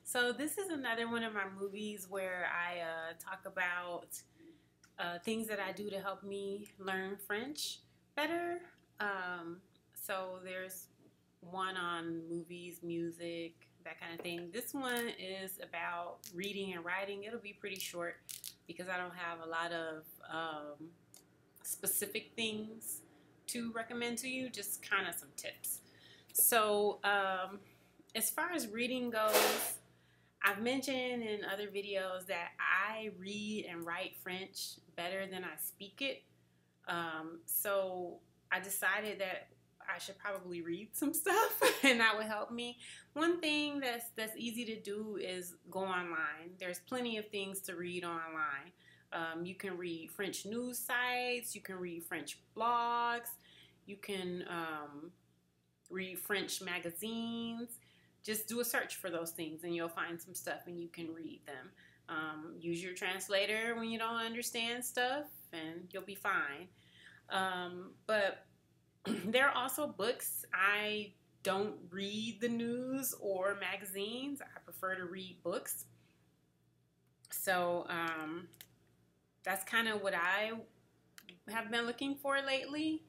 So this is another one of my movies where I talk about things that I do to help me learn French better. So there's one on movies, music, that kind of thing. This one is about reading and writing. It'll be pretty short because I don't have a lot of specific things to recommend to you, just kind of some tips. So as far as reading goes, I've mentioned in other videos that I read and write French better than I speak it. So I decided that I should probably read some stuff and that would help me. One thing that's easy to do is go online. There's plenty of things to read online. You can read French news sites, you can read French blogs, you can read French magazines. Just do a search for those things and you'll find some stuff and you can read them. Use your translator when you don't understand stuff and you'll be fine. But there are also books. I don't read the news or magazines. I prefer to read books. So that's kind of what I have been looking for lately.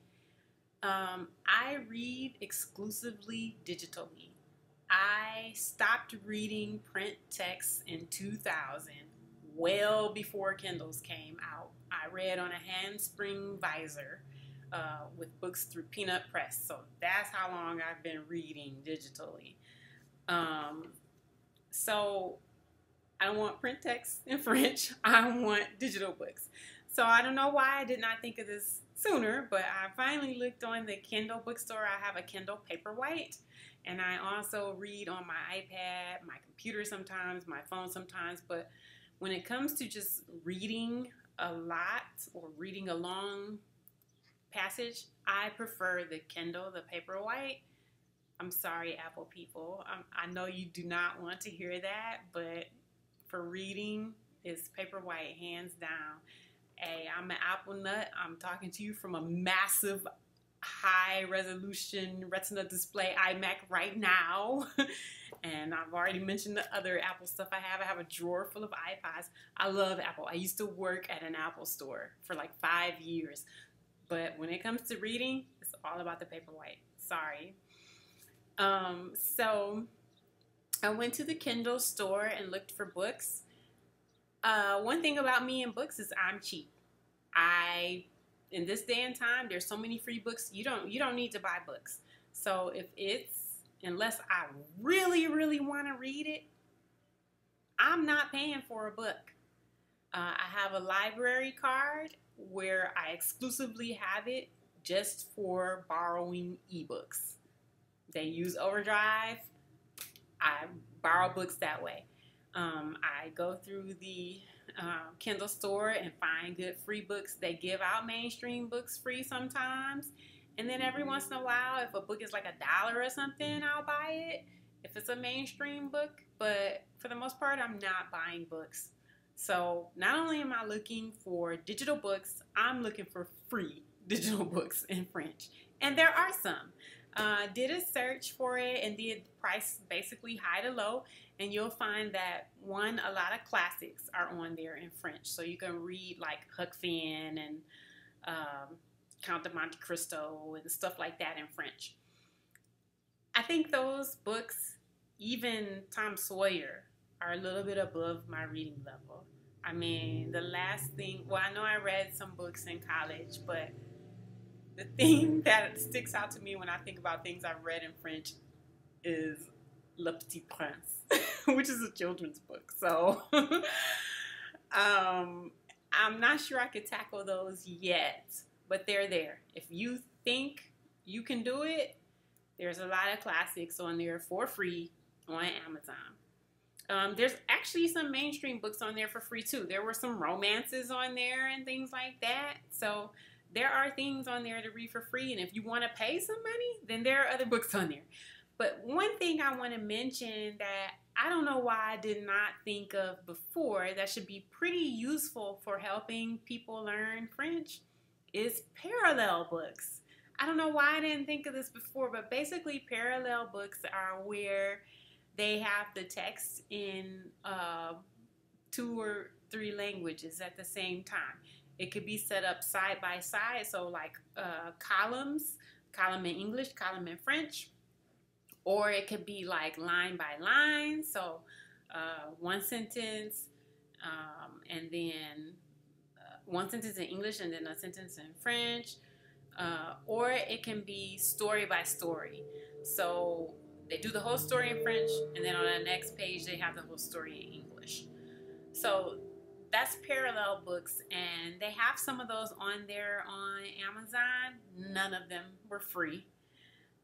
I read exclusively digitally. I stopped reading print text in 2000, well before Kindles came out. I read on a handspring visor with books through Peanut Press. So that's how long I've been reading digitally. So I don't want print text in French. I want digital books. So I don't know why I did not think of this sooner, but I finally looked on the Kindle bookstore. I have a Kindle Paperwhite, and I also read on my iPad, my computer sometimes, my phone sometimes. But when it comes to just reading a lot or reading a long passage, I prefer the Kindle, the Paperwhite. I'm sorry, Apple people. I know you do not want to hear that, but for reading, it's Paperwhite, hands down. Hey, I'm an Apple nut. I'm talking to you from a massive high resolution retina display iMac right now. And I've already mentioned the other Apple stuff I have. I have a drawer full of iPods. I love Apple. I used to work at an Apple store for like 5 years. But when it comes to reading, it's all about the Paperwhite. Sorry. So I went to the Kindle store and looked for books. One thing about me and books is I'm cheap. In this day and time, there's so many free books. You don't need to buy books. So unless I really, really want to read it, I'm not paying for a book. I have a library card where I exclusively have it just for borrowing ebooks. They use Overdrive. I borrow books that way. I go through the Kindle store and find good free books. They give out mainstream books free sometimes. And then every once in a while, if a book is like $1 or something, I'll buy it if it's a mainstream book. But for the most part, I'm not buying books. So not only am I looking for digital books, I'm looking for free digital books in French. And there are some. Did a search for it and did price basically high to low, and you'll find that a lot of classics are on there in French. So you can read like Huck Finn and Count de Monte Cristo and stuff like that in French. I think those books, even Tom Sawyer, are a little bit above my reading level. I mean, the last thing, well, I know I read some books in college, but the thing that sticks out to me when I think about things I've read in French is Le Petit Prince, which is a children's book. So I'm not sure I could tackle those yet, but they're there. If you think you can do it, there's a lot of classics on there for free on Amazon. There's actually some mainstream books on there for free too. There were some romances on there and things like that. So there are things on there to read for free, and if you want to pay some money, then there are other books on there. But one thing I want to mention that I don't know why I did not think of before that should be pretty useful for helping people learn French is parallel books. I don't know why I didn't think of this before, but basically parallel books are where they have the text in 2 or 3 languages at the same time. It could be set up side by side, so like columns, column in English, column in French, or it could be like line by line, so one sentence and then one sentence in English and then a sentence in French, or it can be story by story. So they do the whole story in French, and then on the next page they have the whole story in English. So that's parallel books, and they have some of those on there on Amazon. None of them were free.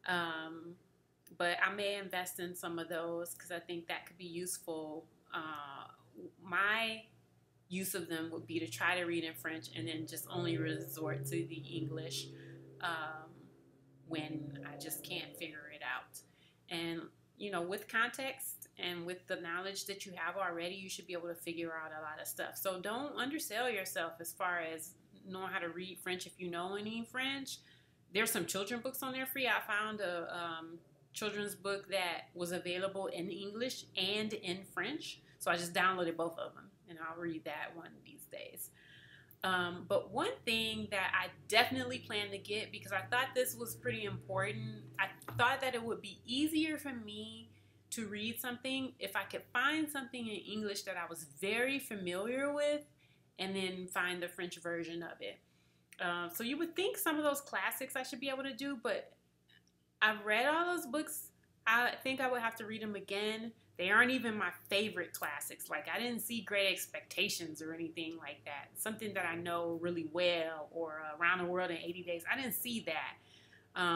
But I may invest in some of those because I think that could be useful. My use of them would be to try to read in French and then just only resort to the English when I just can't figure it out. And, with context and with the knowledge that you have already, you should be able to figure out a lot of stuff. So don't undersell yourself as far as knowing how to read French if you know any French. There's some children's books on there free. I found a children's book that was available in English and in French. So I just downloaded both of them, and I'll read that one of these days. But one thing that I definitely plan to get, because I thought this was pretty important, I thought that it would be easier for me to read something if I could find something in English that I was very familiar with and then find the French version of it. So you would think some of those classics I should be able to do, but I've read all those books. I think I would have to read them again. They aren't even my favorite classics. Like, I didn't see Great Expectations or anything like that. Something that I know really well, or Around the World in 80 Days. I didn't see that.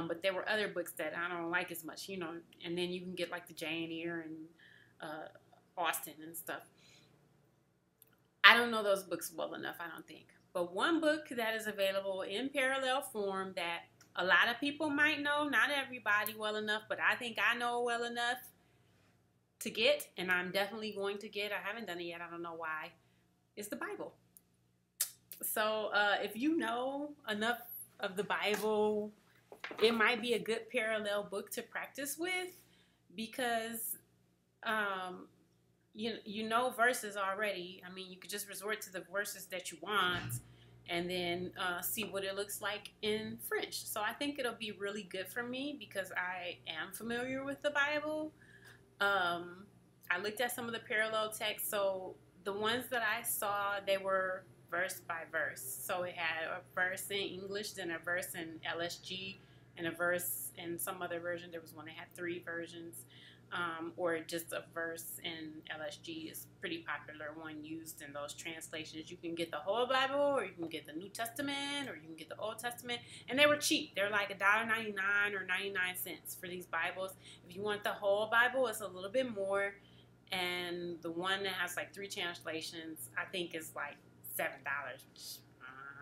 But there were other books that I don't like as much, and then you can get like the Jane Eyre and Austen and stuff. I don't know those books well enough, I don't think. But one book that is available in parallel form that a lot of people might know, not everybody well enough, but I think I know well enough to get, and I'm definitely going to get, I haven't done it yet, I don't know why, is the Bible. So if you know enough of the Bible, it might be a good parallel book to practice with, because you know verses already. I mean, you could just resort to the verses that you want and then see what it looks like in French. So I think it'll be really good for me because I am familiar with the Bible. I looked at some of the parallel texts. So the ones that I saw, they were verse by verse. So it had a verse in English, then a verse in LSG, and a verse in some other version. There was one that had 3 versions. Or just a verse in LSG is pretty popular one used in those translations. You can get the whole Bible, or you can get the New Testament, or you can get the Old Testament, and they were cheap. They're like $1.99 or 99 cents for these Bibles. If you want the whole Bible, it's a little bit more, and the one that has like 3 translations, I think is like $7, which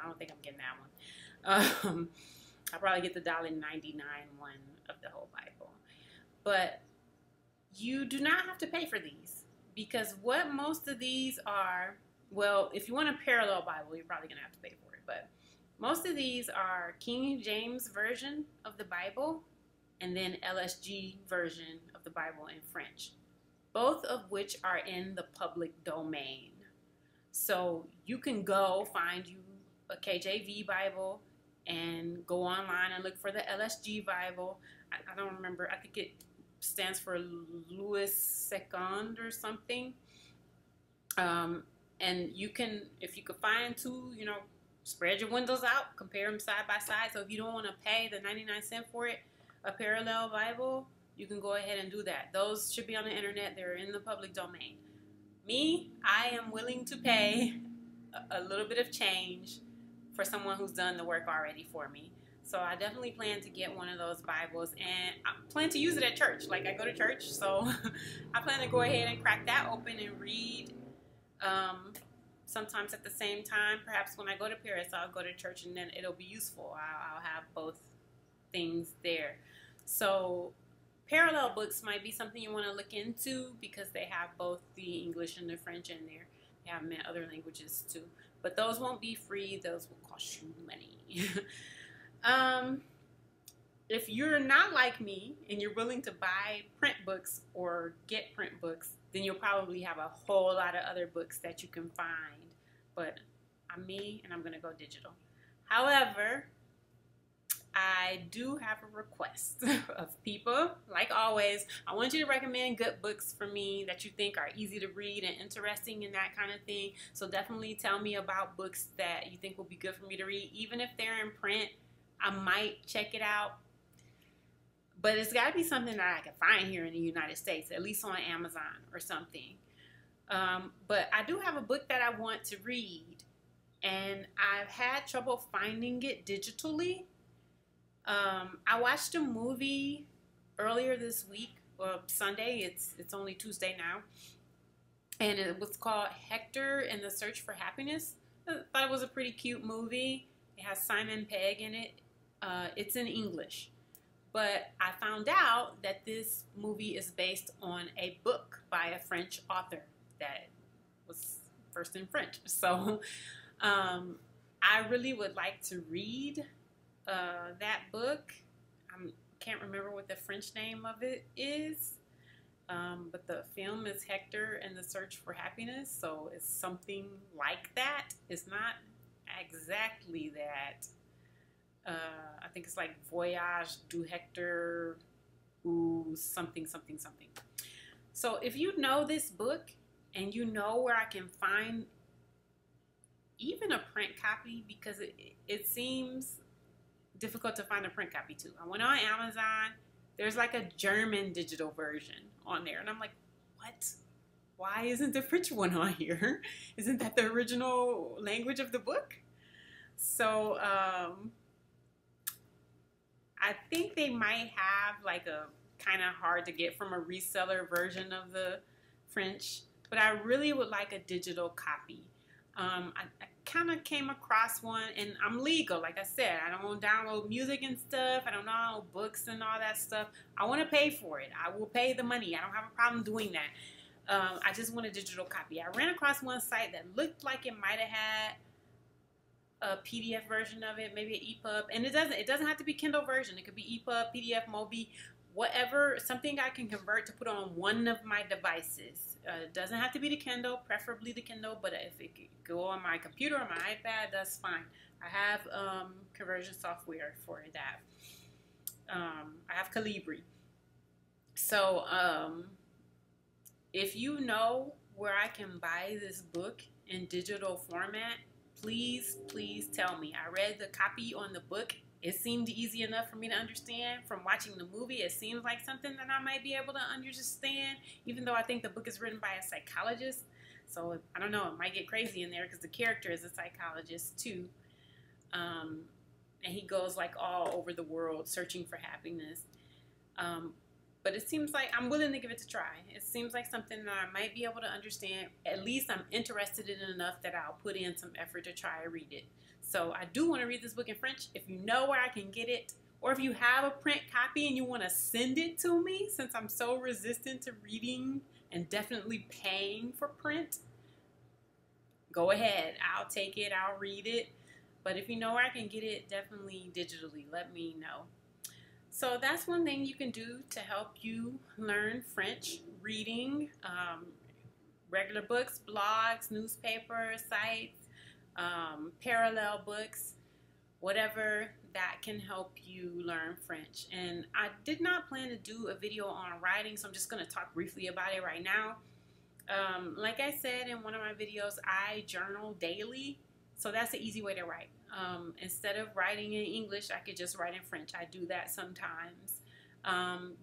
I don't think I'm getting that one. I'll probably get the $1.99 one of the whole Bible. But you do not have to pay for these, because what most of these are, well, if you want a parallel Bible, you're probably going to have to pay for it, but most of these are King James Version of the Bible and then LSG version of the Bible in French, both of which are in the public domain. So you can go find you a KJV Bible and go online and look for the LSG Bible. I don't remember. I think it stands for Louis II or something. And you can, if you could find 2, spread your windows out, compare them side by side. So if you don't want to pay the 99 cents for it, a parallel Bible, you can go ahead and do that. Those should be on the internet. They're in the public domain. Me, I am willing to pay a little bit of change for someone who's done the work already for me. So I definitely plan to get one of those Bibles, and I plan to use it at church. Like, I go to church, so I plan to go ahead and crack that open and read sometimes at the same time. Perhaps when I go to Paris, I'll go to church, and then it'll be useful. I'll have both things there. So parallel books might be something you want to look into, because they have both the English and the French in there. They have them in other languages too. But those won't be free. Those will cost you money. if you're not like me and you're willing to buy print books or get print books, then you'll probably have a whole lot of other books that you can find. But I'm me and I'm going to go digital. However, I do have a request of people. Like always, I want you to recommend good books for me that you think are easy to read and interesting and that kind of thing. So definitely tell me about books that you think will be good for me to read. Even if they're in print, I might check it out. But it's got to be something that I can find here in the United States, at least on Amazon or something. But I do have a book that I want to read, and I've had trouble finding it digitally. I watched a movie earlier this week, or Sunday. It's only Tuesday now, and it was called Hector and the Search for Happiness. I thought it was a pretty cute movie. It has Simon Pegg in it. It's in English. But I found out that this movie is based on a book by a French author that was first in French. So I really would like to read that book. I can't remember what the French name of it is. But the film is Hector and the Search for Happiness. So it's something like that. It's not exactly that. I think it's like Voyage du Hector ou something, something, something. So if you know this book and you know where I can find even a print copy, because it seems difficult to find a print copy too. I went on Amazon. There's like a German digital version on there. And I'm like, what? Why isn't the French one on here? Isn't that the original language of the book? So, I think they might have like a kind of hard to get from a reseller version of the French, but I really would like a digital copy. I kind of came across one, and I'm legal. Like I said, I don't download music and stuff. I don't download books and all that stuff. I want to pay for it. I will pay the money. I don't have a problem doing that. I just want a digital copy. I ran across one site that looked like it might have had a PDF version of it, maybe an EPUB, and it doesn't have to be Kindle version. It could be EPUB, PDF, Mobi, whatever, something I can convert to put on one of my devices. It doesn't have to be the Kindle, preferably the Kindle, but if it could go on my computer or my iPad, that's fine. I have conversion software for that. I have Calibri. So if you know where I can buy this book in digital format, please, please tell me. I read the copy on the book. It seemed easy enough for me to understand. From watching the movie, it seems like something that I might be able to understand, even though I think the book is written by a psychologist. So, I don't know, it might get crazy in there because the character is a psychologist too. And he goes like all over the world searching for happiness. But it seems like I'm willing to give it a try. It seems like something that I might be able to understand. At least I'm interested in it enough that I'll put in some effort to try to read it. So I do want to read this book in French. If you know where I can get it, or if you have a print copy and you want to send it to me, since I'm so resistant to reading and definitely paying for print, go ahead. I'll take it. I'll read it. But if you know where I can get it, definitely digitally, let me know. So that's one thing you can do to help you learn French, reading, regular books, blogs, newspaper sites, parallel books, whatever that can help you learn French. And I did not plan to do a video on writing, so I'm just going to talk briefly about it right now. Like I said in one of my videos, I journal daily, so that's an easy way to write. Instead of writing in English, I could just write in French. I do that sometimes.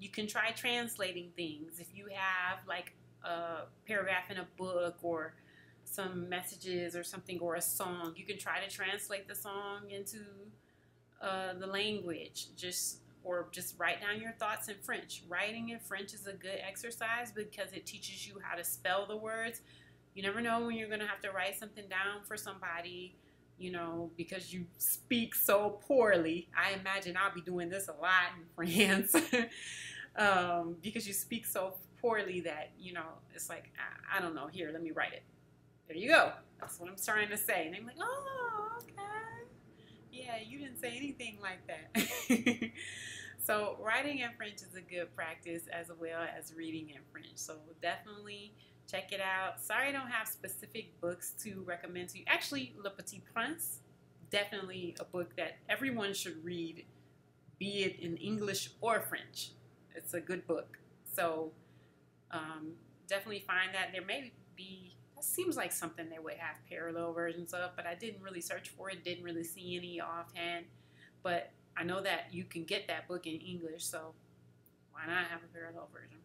You can try translating things. If you have like a paragraph in a book or some messages or something or a song, you can try to translate the song into the language. Just write down your thoughts in French. Writing in French is a good exercise because it teaches you how to spell the words. You never know when you're going to have to write something down for somebody, you know, because you speak so poorly. I imagine I'll be doing this a lot in France because you speak so poorly that, you know, it's like, I don't know, here, let me write it. There you go. That's what I'm trying to say. And I'm like, oh, okay. Yeah, you didn't say anything like that. So writing in French is a good practice as well as reading in French. So definitely check it out. Sorry I don't have specific books to recommend to you. Actually, Le Petit Prince, definitely a book that everyone should read, be it in English or French. It's a good book. So um, definitely find that. There may be, that seems like something they would have parallel versions of, but I didn't really search for it, didn't really see any offhand. But I know that you can get that book in English, so why not have a parallel version?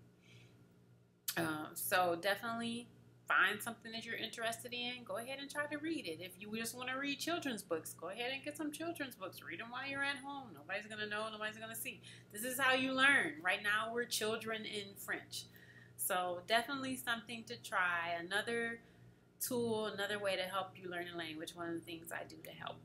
So definitely find something that you're interested in. Go ahead and try to read it. If you just want to read children's books, go ahead and get some children's books. Read them while you're at home. Nobody's going to know. Nobody's going to see. This is how you learn. Right now, we're children in French. So definitely something to try. Another tool, another way to help you learn a language. One of the things I do to help